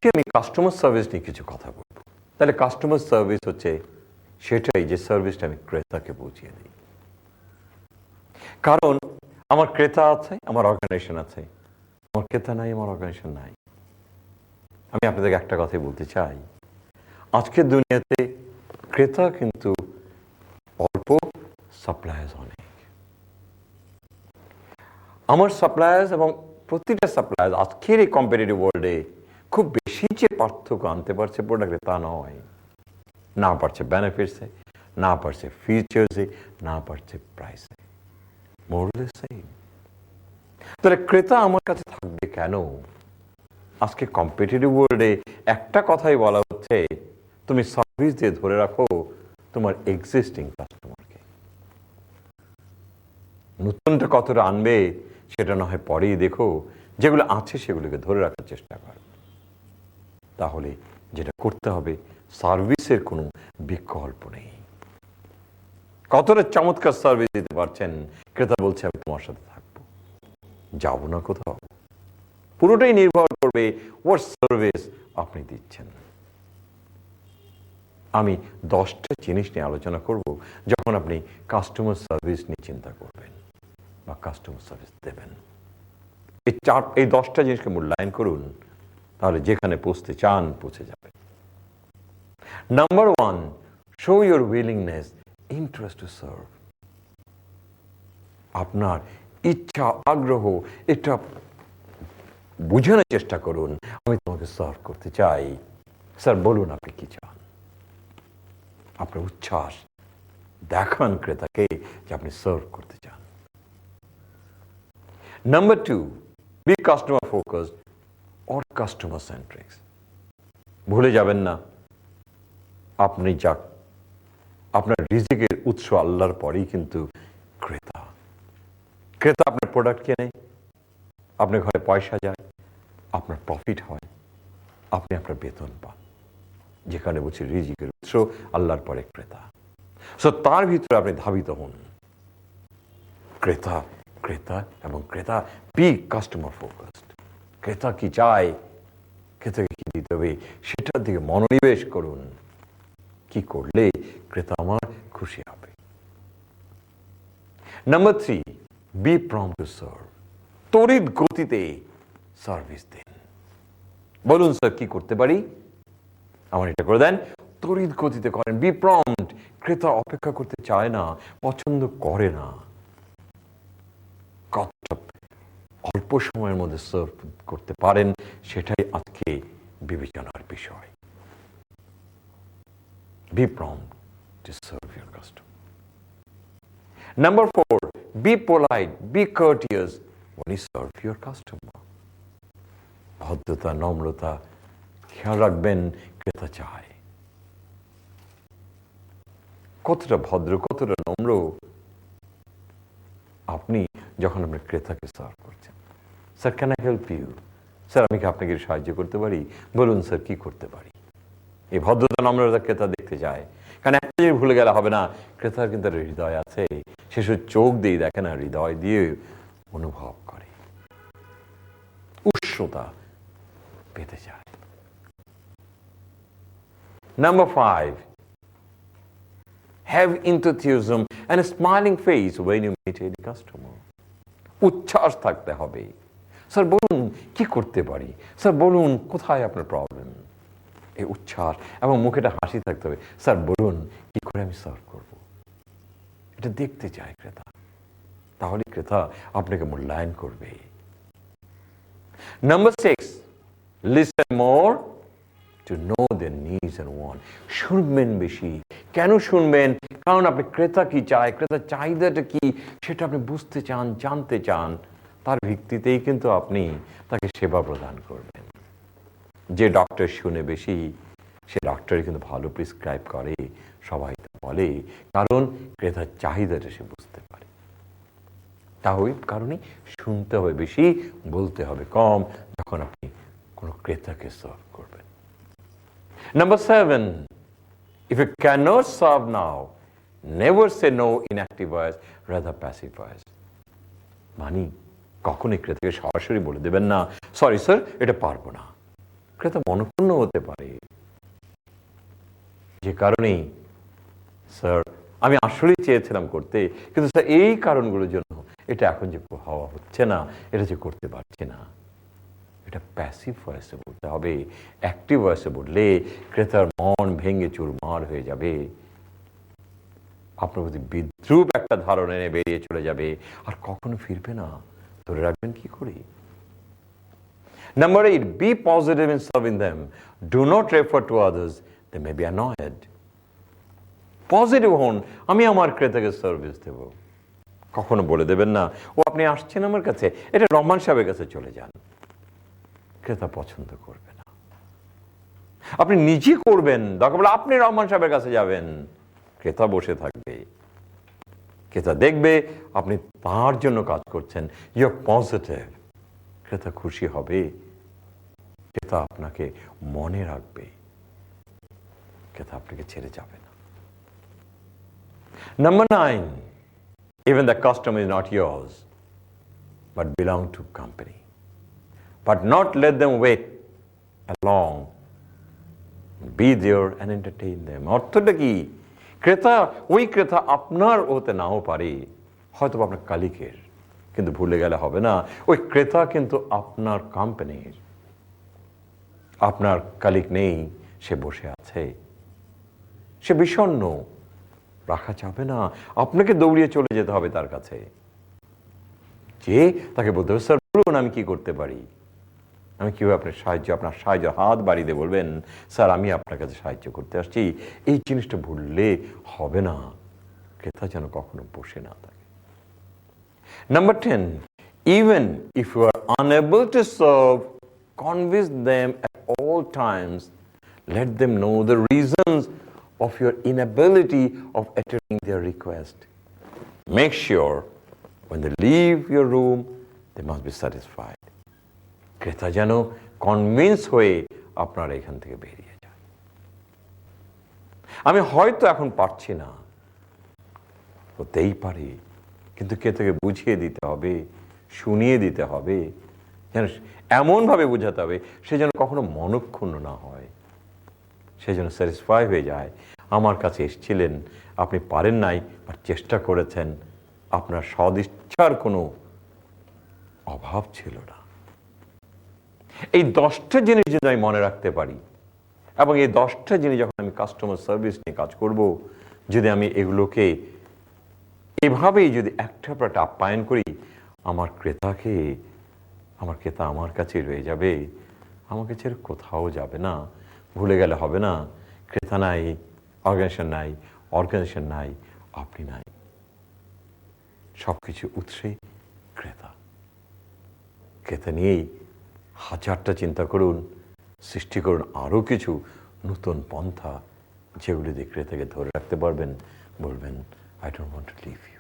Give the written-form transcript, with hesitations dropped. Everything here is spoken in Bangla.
আজকে আমি কাস্টমার সার্ভিস নিয়ে কিছু কথা বলবো। তাহলে কাস্টমার সার্ভিস হচ্ছে সেটাই যে সার্ভিসটা আমি ক্রেতাকে পৌঁছিয়ে দিই। কারণ আমার ক্রেতা আছে, আমার অর্গানাইজেশন আছে, আমার ক্রেতা নাই, আমার অর্গানাইজেশন নাই। আমি আপনাদেরকে একটা কথাই বলতে চাই, আজকের দুনিয়াতে ক্রেতা কিন্তু অল্প, সাপ্লায়ার্স অনেক। আমার সাপ্লায়ার্স এবং প্রতিটা সাপ্লায়ার্স আজকের এই কম্পিটিটিভ ওয়ার্ল্ডে খুব বেশি যে পার্থক্য আনতে পারছে প্রোডাক্টে তা নয়। না পারছে বেনিফিটসে, না পারছে ফিচার্সে, না পারছে প্রাইসে, মোর অর লেস সেম। তাহলে ক্রেতা আমার কাছে থাকবে কেন? আজকে কম্পিটিটিভ ওয়ার্ল্ডে একটা কথাই বলা হচ্ছে, তুমি সার্ভিস দিয়ে ধরে রাখো তোমার এক্সিস্টিং কাস্টমারকে। নতুনটা কতটা আনবে সেটা না হয় পরেই দেখো, যেগুলো আছে সেগুলোকে ধরে রাখার চেষ্টা কর। তাহলে যেটা করতে হবে, সার্ভিসের কোনো বিকল্প নেই। কতটা চমৎকার সার্ভিস দিতে পারছেন, ক্রেতা বলছে আমি তোমার সাথে থাকবো, যাবো না কোথাও। পুরোটাই নির্ভর করবে হোয়াট সার্ভিস আপনি দিচ্ছেন। আমি 10টা জিনিস নিয়ে আলোচনা করব যখন আপনি কাস্টমার সার্ভিস নিয়ে চিন্তা করবেন বা কাস্টমার সার্ভিস দেবেন। এই 10টা জিনিসকে মূল্যায়ন করুন, তাহলে যেখানে পৌঁছতে চান পৌঁছে যাবেন। Number 1, show your willingness, interest to serve. আপনার ইচ্ছা, আগ্রহ, এটা বুঝানোর চেষ্টা করুন, আমি তোমাকে সার্ভ করতে চাই। স্যার বলুন আপনি কি চান। আপনার উচ্ছ্বাস দেখান ক্রেতাকে যে আপনি সার্ভ করতে চান। Number 2, be customer focused or customer centrics. ভুলে যাবেন না, আপনি যাক, আপনার রিজিকের উৎস আল্লাহর পরেই কিন্তু ক্রেতা। ক্রেতা আপনার প্রোডাক্ট কেনে, আপনার ঘরে পয়সা যায়, আপনার প্রফিট হয়, আপনি আপনার বেতন পান। যেখানে বলছি রিজিকের উৎস আল্লাহর পরে ক্রেতা। সো তার ভিতরে আপনি ধাবিত হন। ক্রেতা ক্রেতা এবং ক্রেতা, বি কাস্টমার ফোকাসড। ক্রেতা কি চায়, ক্রেতাকে কি দিতে হবে সেটার দিকে মনোনিবেশ করুন। কি করলে ক্রেতা আমার খুশি হবে। Number 3, be prompt to serve. তড়িৎ গতিতে সার্ভিস দিন। বলুন স্যার কি করতে পারি, আমার এটা করে দেন। তড়িৎ গতিতে করেন, বি প্রম্পট। ক্রেতা অপেক্ষা করতে চায় না, পছন্দ করে না। কতটা অল্প সময়ের মধ্যে সার্ভ করতে পারেন সেটাই আজকে বিবেচনার বিষয়। Be prompt to serve your customer. Number 4, be polite, be courteous when you serve your customer. ভদ্রতা, নম্রতা খেয়াল রাখবেন, ক্রেতা চায়। কতটা ভদ্র, কতটা নম্র আপনি যখন আপনার ক্রেতাকে সার্ভ করছেন। Sir can I help you? Sir আমি কি আপনাকে সাহায্য করতে পারি? বলুন স্যার কি করতে পারি। এই ভদ্রতা, নম্রতা ক্রেতা দেখতে চায়। কারণ একটা জিনিস ভুলে গেলে হবে না, ক্রেতার কিন্তু হৃদয় আছে। সে শুধু চোখ দিয়ে দেখে না, হৃদয় দিয়ে অনুভব করে, উষ্ণতা পেতে চায়। Number 5, have enthusiasm and a smiling face when you meet a customer. উচ্ছ্বাস থাকতে হবে। স্যার বলুন কি করতে পারি, স্যার বলুন কোথায় আপনার প্রবলেম। এই উচ্ছ্বাস এবং মুখেটা হাসি থাকতে হবে। স্যার বলুন কি করে আমি সার্ভ করব। এটা দেখতে চায় ক্রেতা, তাহলে ক্রেতা আপনাকে মূল্যায়ন করবে। Number 6, listen more to know their needs and want. শুনবেন বেশি। কেন শুনবেন? কারণ আপনি ক্রেতা কি চায়, ক্রেতার চাহিদাটা কি সেটা আপনি বুঝতে চান, জানতে চান। তার ভিত্তিতেই কিন্তু আপনি তাকে সেবা প্রদান করবেন। যে ডক্টর শুনে বেশি, সে ডক্টর কিন্তু ভালো প্রেসক্রাইব করে, সবাই বলে, কারণ ক্রেতার চাহিদাটা সে বুঝতে পারে। তাহলে কারণে শুনতে হবে বেশি, বলতে হবে কম যখন আপনি কোনো ক্রেতাকে সার্ভ করবেন। Number 7, if you cannot serve now, never say no in active voice, rather passive voice. মানে কখনই ক্রেতাকে সরাসরি বলে দেবেন না, সরি স্যার এটা পারবো না। ক্রেতা মনক্ষুণ্ণ হতে পারে, যে কারণেই স্যার আমি আসলেই চেয়েছিলাম করতে, কিন্তু স্যার এই কারণগুলোর জন্য এটা এখন যে হওয়া হচ্ছে না, এটা যে করতে পারছি না। এটা প্যাসিভ ভয়েসে বলতে হবে। অ্যাক্টিভ ভয়েসে বললে ক্রেতার মন ভেঙে চুরমার হয়ে যাবে, আপনার প্রতি বিদ্রূপ একটা ধারণা এনে বেরিয়ে চলে যাবে, আর কখনো ফিরবে না। ধরে রাখবেন কি করে? Number 8, be positive in serving them. Do not refer to others. They may be annoyed. Positive হন, আমি আমার ক্রেতাকে সার্ভিস দেব। কখনো বলে দেবেন না, ও আপনি আসছেন আমার কাছে, এটা রহমান সাহেবের কাছে চলে যান। ক্রেতা পছন্দ করবে না। আপনি নিজে করবেন, দরকার বলে আপনি রহমান সাহেবের কাছে যাবেন, ক্রেতা বসে থাকবে। ক্রেতা দেখবে আপনি তার জন্য কাজ করছেন, ইউ আর পজিটিভ। ক্রেতা খুশি হবে, ক্রেতা আপনাকে মনে রাখবে, ক্রেতা আপনাকে ছেড়ে যাবে না। Number 9, even the customer is not yours, but belong to company. But not let them wait along. Be there and entertain them. অর্থটা কি? ক্রেতা, ওই ক্রেতা আপনার হতে নাও পারে, হয়তো আপনার কালিকের, কিন্তু ভুলে গেলে হবে না, ওই ক্রেতা কিন্তু আপনার কোম্পানির। আপনার কালিক নেই, সে বসে আছে, সে বিষণ্ণ, রাখা যাবে না, আপনাকে দৌড়িয়ে চলে যেতে হবে তার কাছে, যে তাকে বলতে হবে, স্যার বলুন আমি কি করতে পারি, আমি কিভাবে আপনার সাহায্য হাত বাড়িয়ে দিয়ে বলবেন, স্যার আমি আপনার কাছে সাহায্য করতে আসছি। এই জিনিসটা ভুললে হবে না, ক্রেতা যেন কখনো বসে না থাকে। Number 10, even if you are unable to serve, convince them at all times. Let them know the reasons of your inability of attending their request. Make sure when they leave your room, they must be satisfied. ক্রেতা যেন কনভিন্স হয়ে আপনার এখান থেকে বেরিয়ে যায়। আমি হয়তো এখন পারছি না, হতেই পারে, কিন্তু ক্রেতাকে বুঝিয়ে দিতে হবে, শুনিয়ে দিতে হবে, যেন এমনভাবে বোঝাতে হবে সে যেন কখনো মনক্ষুণ্ণ না হয়, সে যেন স্যাটিসফাই হয়ে যায়। আমার কাছে এসেছিলেন, আপনি পারেন নাই, বা চেষ্টা করেছেন, আপনার সদিচ্ছার কোনো অভাব ছিল না। এই 10টা জিনিস যদি আমি মনে রাখতে পারি, এবং এই 10টা জিনিস যখন আমি কাস্টমার সার্ভিস নিয়ে কাজ করব, যদি আমি এগুলোকে এভাবেই যদি একটা পর একটা আপ্যায়ন করি, আমার ক্রেতা আমার কাছেই রয়ে যাবে, আমাকে ছেড়ে কোথাও যাবে না। ভুলে গেলে হবে না, ক্রেতা নাই, অর্গানাইজেশন নাই, আপনি নাই, সবকিছু উৎসে ক্রেতা। ক্রেতা নিয়েই হাজারটা চিন্তা করুন, সৃষ্টি করুন আরও কিছু নতুন পন্থা, যেগুলি দিয়ে ক্রেতাকে ধরে রাখতে পারবেন, বলবেন I don't want to leave you.